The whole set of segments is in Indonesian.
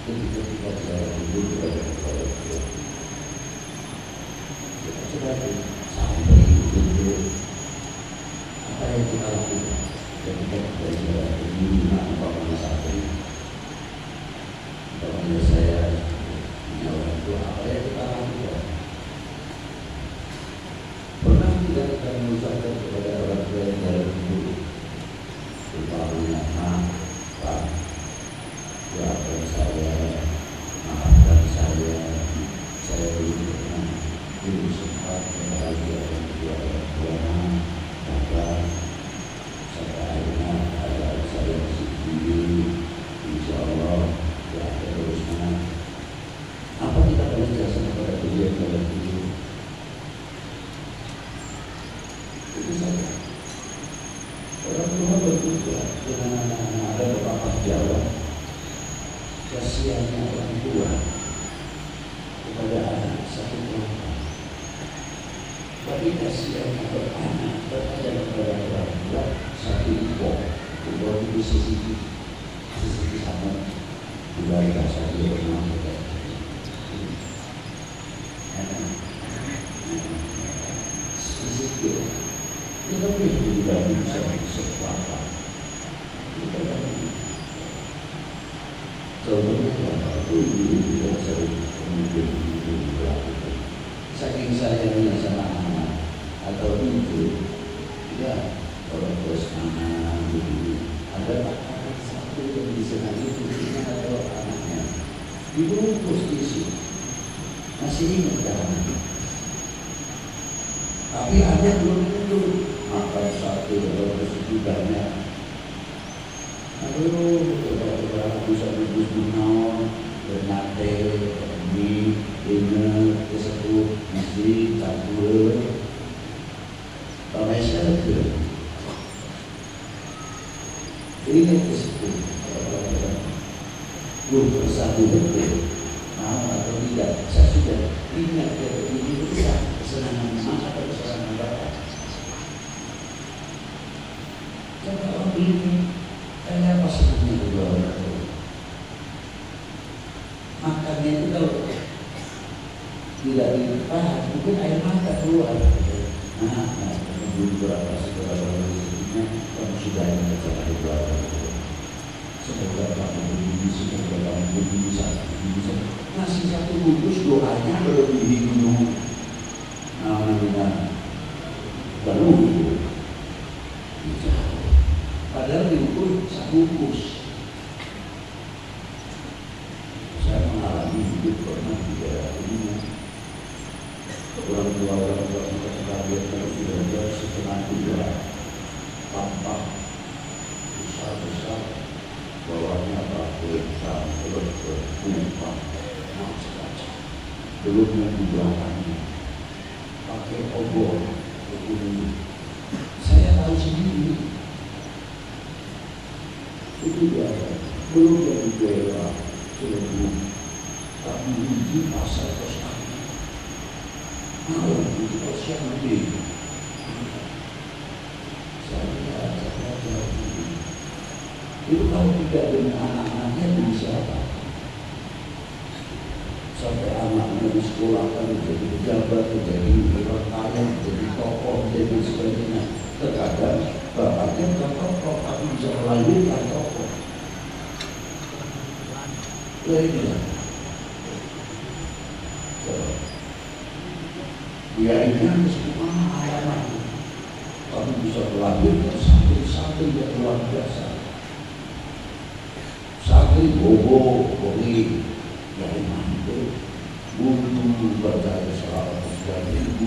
ketika kita hidup kepada keluarga, kita sebagai sampai itu apa yang kita lakukan ketika kita jalan ini apa santri, bagaimana saya punya orang tua, apa yang kita lakukan? Pernah tidak kita mengucapkan kepada orang tua yang dalam hidup, umpamanya Pak, doakan saya, maafkan saya belum pernah belum sempat membahagia orang tua, maka sampai akhirnya ada saya masih begini, insya Allah ya terusnya. Apa kita harus jelasin kepada beliau dalam hidup? Itu saja. Orang tua berdoa dengan anak-anak, ada beberapa Jawa. Kasihannya orang tua kepada anak satu kelompok. Tapi kasihannya anak berada kepada orang tua satu kelompok. Kelompok itu sisi sama keluarga saya pernah berkata. Sisi itu lebih dibanding sesuatu. Contohnya waktu dulu tidak sering kemudian itu dilakukan. Saking sayangnya sama anak atau itu, ya orang terus anak begini. Ada anak satu yang disenangi ibunya atau anaknya dibungkus tisu, masih ingat kan? Tapi ada belum tentu makan satu atau rezeki banyak. Aduh, coba-coba bisa bungkus naon, bernate, mie, dinner, tersebut, nasi, campur, ramai sekali. Ini tersebut, bersatu betul, mau atau tidak, saya sudah ingat ini besar, kesenangan masa atau kesenangan bapak. Coba orang ini. Saya apa senangnya kedua orang tua? Makannya itu kalau tidak ditahan, mungkin air mata keluar. Beberapa rezekinya kamu sudah yang berjalan kedua orang tua. Semoga kamu begini, semoga kamu begini, masih satu bungkus doanya melebihi gunung. Namanya baru itu. Padahal diukur satu bungkus. Saya mengalami hidup pernah di daerah ini. Orang tua kita sekalian kalau sudah ada setengah dua tampak besar, bawahnya batu sampai bertumpah macam-macam. Belum yang di belakangnya pakai obor begini. Saya tahu sendiri. Itu dia belum jadi dewa sebelum tapi biji pasar kosan malam itu kosan lebih saya itu kalau tidak dengan anak-anaknya bisa apa sampai anaknya di sekolah kan menjadi pejabat, menjadi orang kaya, menjadi tokoh, menjadi sebagainya. Terkadang bapaknya bukan tokoh tapi bisa melahirkan tokoh. Lainnya dia ini semua alamat tapi bisa melahirkan santri yang luar biasa. Santri bobo, bori dari mantu butuh berjaya 100.000,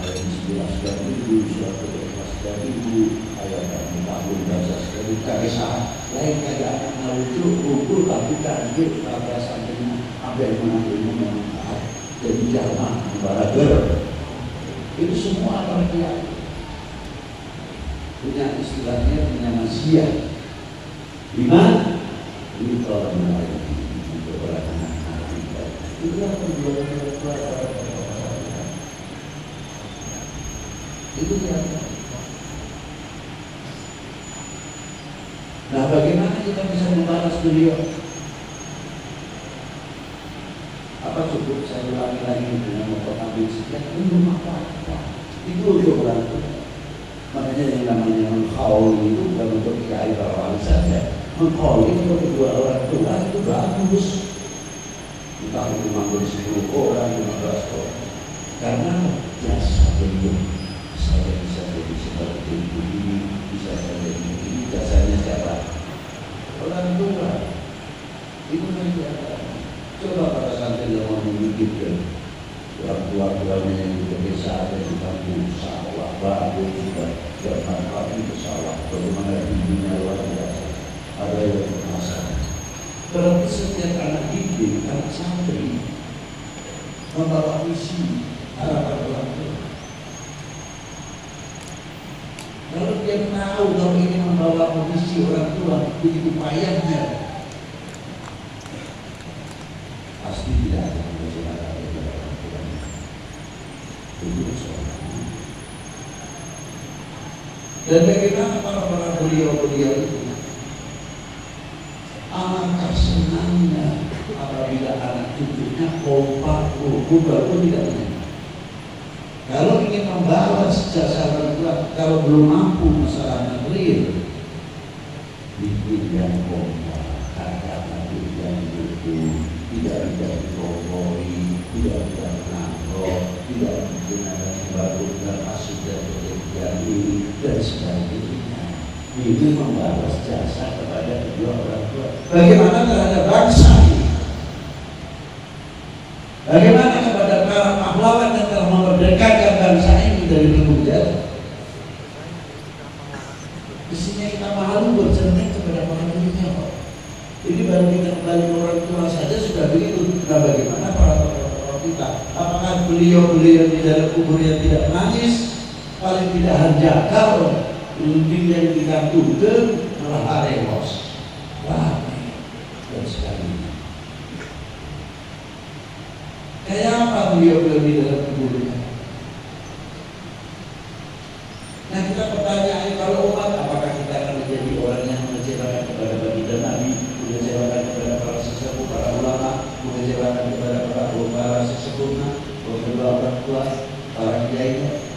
ayat 11.000, 111.000, ayat 40 bahasa sekali kisah lain kayak anak lucu, kumpul tapi kanjut pada santrinya ambil mengambil memanfaat jadi jamaah barager. Itu semua orang punya istilahnya, punya manusia. Lima kalau mulai beberapa anak-anak itu yang itu yang. Nah, bagaimana kita bisa membalas beliau? apa cukup saya ulangi lagi dengan memotong kambing sekian, belum apa-apa. Itu untuk orang tua. Makanya yang namanya menghaul itu bukan untuk kiai bawahan saja. Menghaul itu untuk kedua orang tua itu bagus. Entah itu mengambil 10 orang, 15 orang. Karena jasa beliau, saya bisa jadi seperti ini, bisa jadi ini, jasanya siapa? Orang tua. Itu saja. Coba para santri yang mau memikirkan orang tua-tuanya yang berbeza ada di kampung sawah, baru juga bermanfaat di sawah, bagaimana ibunya luar biasa. Ada yang bermasalah. Berarti setiap anak didik, anak santri membawa misi harapan orang tua. Kalau dia tahu kalau ini membawa misi orang tua begitu payahnya, pasti tidak ada masalah kepada orang tua. Itu soalnya. Dan bagaimana para beliau-beliau itu? Alangkah senangnya apabila anak cucunya kompak, rukun, walaupun tidak punya. Kalau ingin membalas jasa orang tua, kalau belum mampu masalah material, bikin yang kompak, kakak-adik yang rukun, tidak dikongkori, tidak nangkok, tidak menggunakan sembako dan masuk dan pekerjaan ini dan sebagainya. Ini membalas jasa kepada kedua orang tua. Bagaimana terhadap bangsa ini? Bagaimana kepada para pahlawan yang telah memerdekakan bangsa ini dari belenggu jatuh? Mestinya kita malu bercermin kepada para beliau. Ini baru kita kembali ke orang tua saja sudah begitu. Nah, bagaimana para tokoh kita? Apakah beliau-beliau di dalam kuburnya tidak menangis? Paling tidak hanjakal, lebih yang dikandungkan malah haremos, ramai dan sebagainya. Kayak apa beliau-beliau di dalam kuburnya? Nah, kita pertanyaan kalau umat, apakah kita akan menjadi orang yang mengecewakan kepada baginda Nabi, mengecewakan kepada para sesepuh, para ulama, mengecewakan kepada para sesepuhnya, kedua orang tua, para kiainya?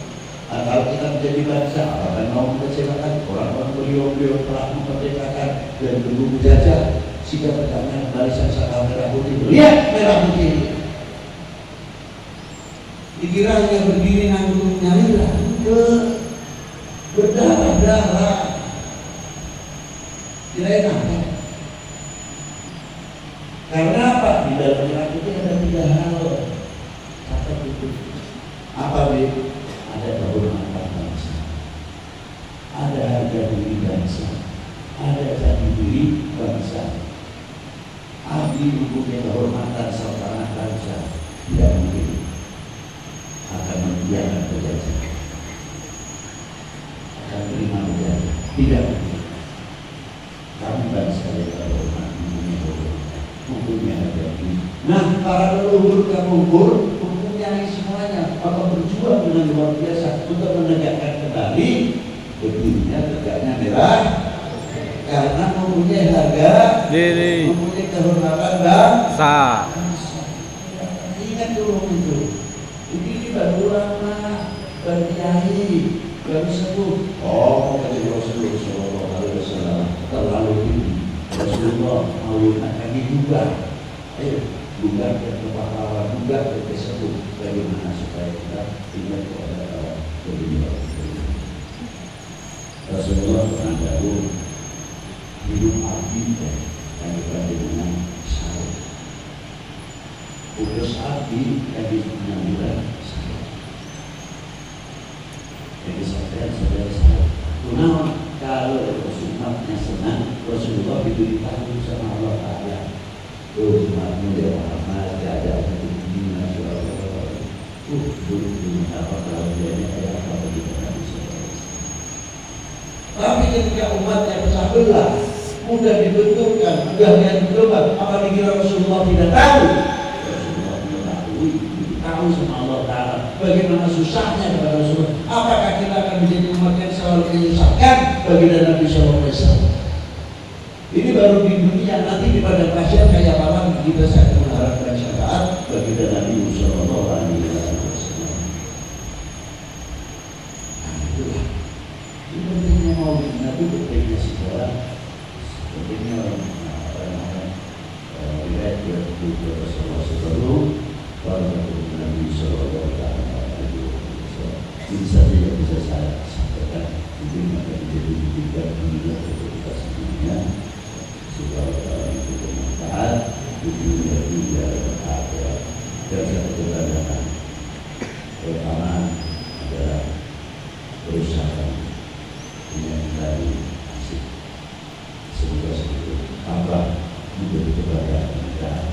Atau kita menjadi bangsa, apakah mau mengecewakan orang-orang beliau-beliau telah memerdekakan dan belum menjajah, sehingga bertanya barisan saka merah putih, lihat merah putih. Dikira hanya berdiri nanggung nyali berdarah-darah. Tidak enak kan? Karena apa? Di dalam merah putih ada 3 hal. Kata itu apa be? Ada kehormatan bangsa, ada harga diri bangsa, ada jati diri bangsa. Abdi mempunyai kehormatan serta anak bangsa tidak mungkin akan membiarkan penjajah, akan terima penjajah, tidak mungkin. Kami bangsa yang terhormat mempunyai harga diri. Nah, para leluhur kabur mempunyai semuanya, maka berjuang dengan luar biasa untuk menegakkan kembali berdirinya tegaknya merah, karena mempunyai harga diri, mempunyai kehormatan bangsa. Ingat dulu itu. Ini baru ulama, baru kiai, baru sepuh. Oh, kata Rasulullah Sallallahu Alaihi Wasallam terlalu tinggi. Rasulullah mau kami juga. Ayo, bukan ke pahlawan, bukan ke sepuh. Bagaimana supaya kita ingat kepada beliau. Rasulullah pernah jauh hidup abdi yang dibanding dengan sahur. Urus abdi yang dibulan sahur. Jadi saudara sahur. Kenapa kalau umatnya senang, Rasulullah diberitahu sama Allah Taala. Umatnya dia Muhammad ada di masyarakat. Dulu apa kalau dia ada apa begitu kan? Tapi ketika umatnya pecah belah, mudah dibenturkan, mudah dibenturkan, apa dikira Rasulullah tidak tahu? Rasulullah mengetahui, tahu sama Allah Taala. Bagaimana susahnya kepada Rasulullah? Apakah kita akan menjadi umat yang selalu menyusahkan bagi Nabi Sallallahu Alaihi Wasallam? Ini baru di dunia, nanti di padang mahsyar kayak apa kita sangat mengharapkan syafaat bagi Nabi Sallallahu Alaihi Wasallam. Nah itulah, ini pentingnya maulid Nabi, pentingnya sejarah, pentingnya orang-orang lihat juga Rasulullah sebelum baru Nabi Sallallahu Alaihi Wasallam. Ini saja yang bisa saya sampaikan. Mungkin akan menjadi tiga dunia untuk kita semuanya. Supaya itu bermanfaat di dunia juga dan akhirat. Dan satu kebenaran pertama adalah berusaha mencari asik semoga seperti apa menjadi kebenaran kita.